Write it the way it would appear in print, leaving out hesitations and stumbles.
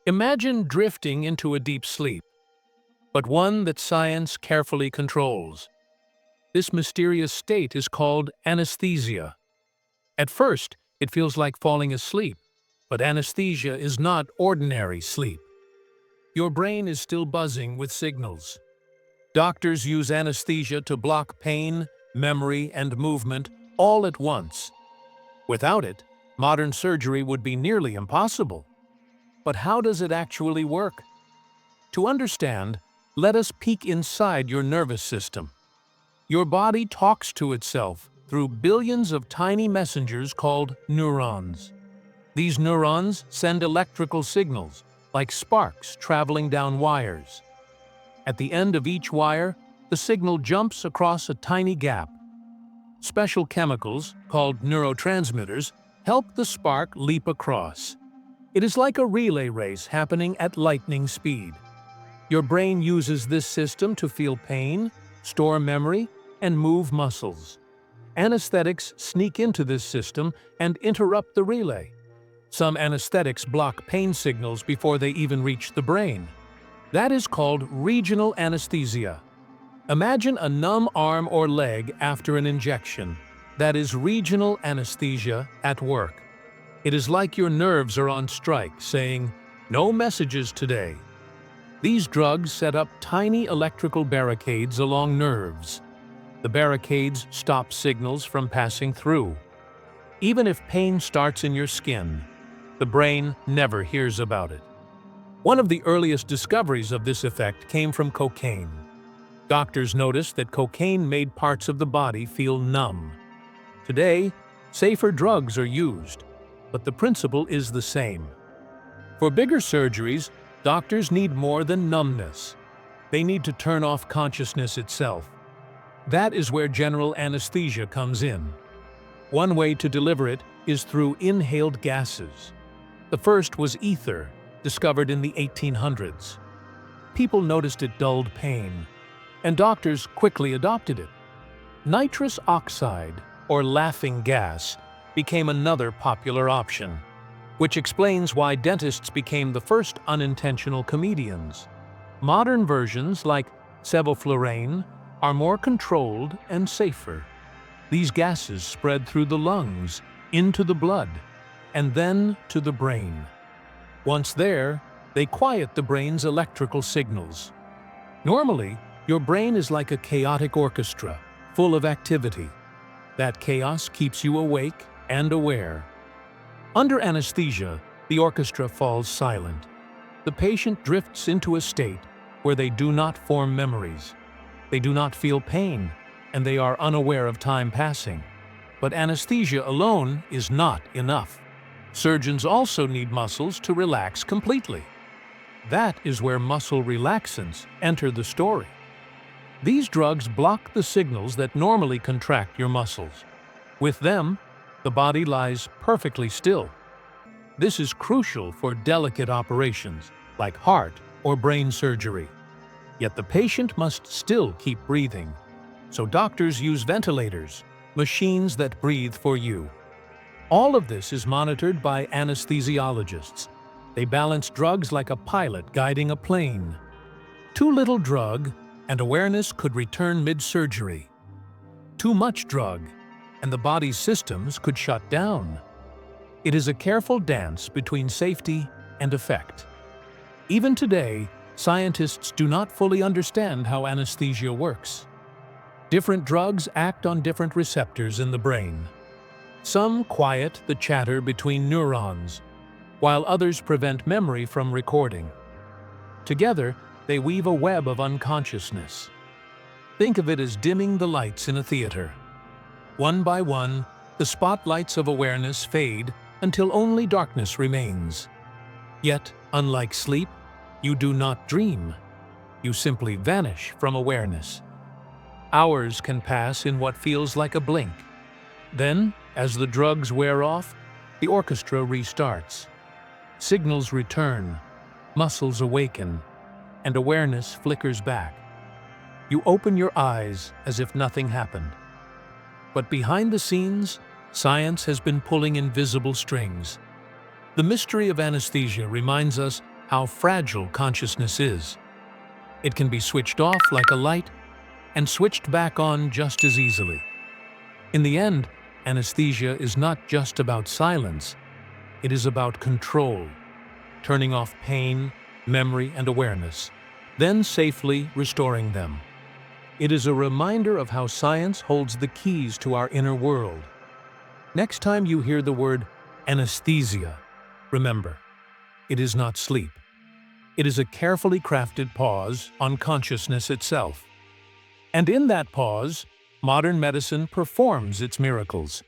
Imagine drifting into a deep sleep, but one that science carefully controls. This mysterious state is called anesthesia. At first, it feels like falling asleep, but anesthesia is not ordinary sleep. Your brain is still buzzing with signals. Doctors use anesthesia to block pain, memory, and movement all at once. Without it, modern surgery would be nearly impossible. But how does it actually work? To understand, let us peek inside your nervous system. Your body talks to itself through billions of tiny messengers called neurons. These neurons send electrical signals, like sparks traveling down wires. At the end of each wire, the signal jumps across a tiny gap. Special chemicals, called neurotransmitters, help the spark leap across. It is like a relay race happening at lightning speed. Your brain uses this system to feel pain, store memory, and move muscles. Anesthetics sneak into this system and interrupt the relay. Some anesthetics block pain signals before they even reach the brain. That is called regional anesthesia. Imagine a numb arm or leg after an injection. That is regional anesthesia at work. It is like your nerves are on strike, saying, "No messages today." These drugs set up tiny electrical barricades along nerves. The barricades stop signals from passing through. Even if pain starts in your skin, the brain never hears about it. One of the earliest discoveries of this effect came from cocaine. Doctors noticed that cocaine made parts of the body feel numb. Today, safer drugs are used, but the principle is the same. For bigger surgeries, doctors need more than numbness. They need to turn off consciousness itself. That is where general anesthesia comes in. One way to deliver it is through inhaled gases. The first was ether, discovered in the 1800s. People noticed it dulled pain, and doctors quickly adopted it. Nitrous oxide, or laughing gas, became another popular option, which explains why dentists became the first unintentional comedians. Modern versions, like sevoflurane, are more controlled and safer. These gases spread through the lungs, into the blood, and then to the brain. Once there, they quiet the brain's electrical signals. Normally, your brain is like a chaotic orchestra, full of activity. That chaos keeps you awake and aware. Under anesthesia, the orchestra falls silent. The patient drifts into a state where they do not form memories. They do not feel pain, and they are unaware of time passing. But anesthesia alone is not enough. Surgeons also need muscles to relax completely. That is where muscle relaxants enter the story. These drugs block the signals that normally contract your muscles. With them, the body lies perfectly still. This is crucial for delicate operations, like heart or brain surgery. Yet the patient must still keep breathing. So doctors use ventilators, machines that breathe for you. All of this is monitored by anesthesiologists. They balance drugs like a pilot guiding a plane. Too little drug, and awareness could return mid-surgery. Too much drug, and the body's systems could shut down. It is a careful dance between safety and effect. Even today, scientists do not fully understand how anesthesia works. Different drugs act on different receptors in the brain. Some quiet the chatter between neurons, while others prevent memory from recording. Together, they weave a web of unconsciousness. Think of it as dimming the lights in a theater. One by one, the spotlights of awareness fade until only darkness remains. Yet, unlike sleep, you do not dream. You simply vanish from awareness. Hours can pass in what feels like a blink. Then, as the drugs wear off, the orchestra restarts. Signals return, muscles awaken, and awareness flickers back. You open your eyes as if nothing happened. But behind the scenes, science has been pulling invisible strings. The mystery of anesthesia reminds us how fragile consciousness is. It can be switched off like a light and switched back on just as easily. In the end, anesthesia is not just about silence. It is about control, turning off pain, memory, and awareness, then safely restoring them. It is a reminder of how science holds the keys to our inner world. Next time you hear the word anesthesia, remember, it is not sleep. It is a carefully crafted pause on consciousness itself. And in that pause, modern medicine performs its miracles.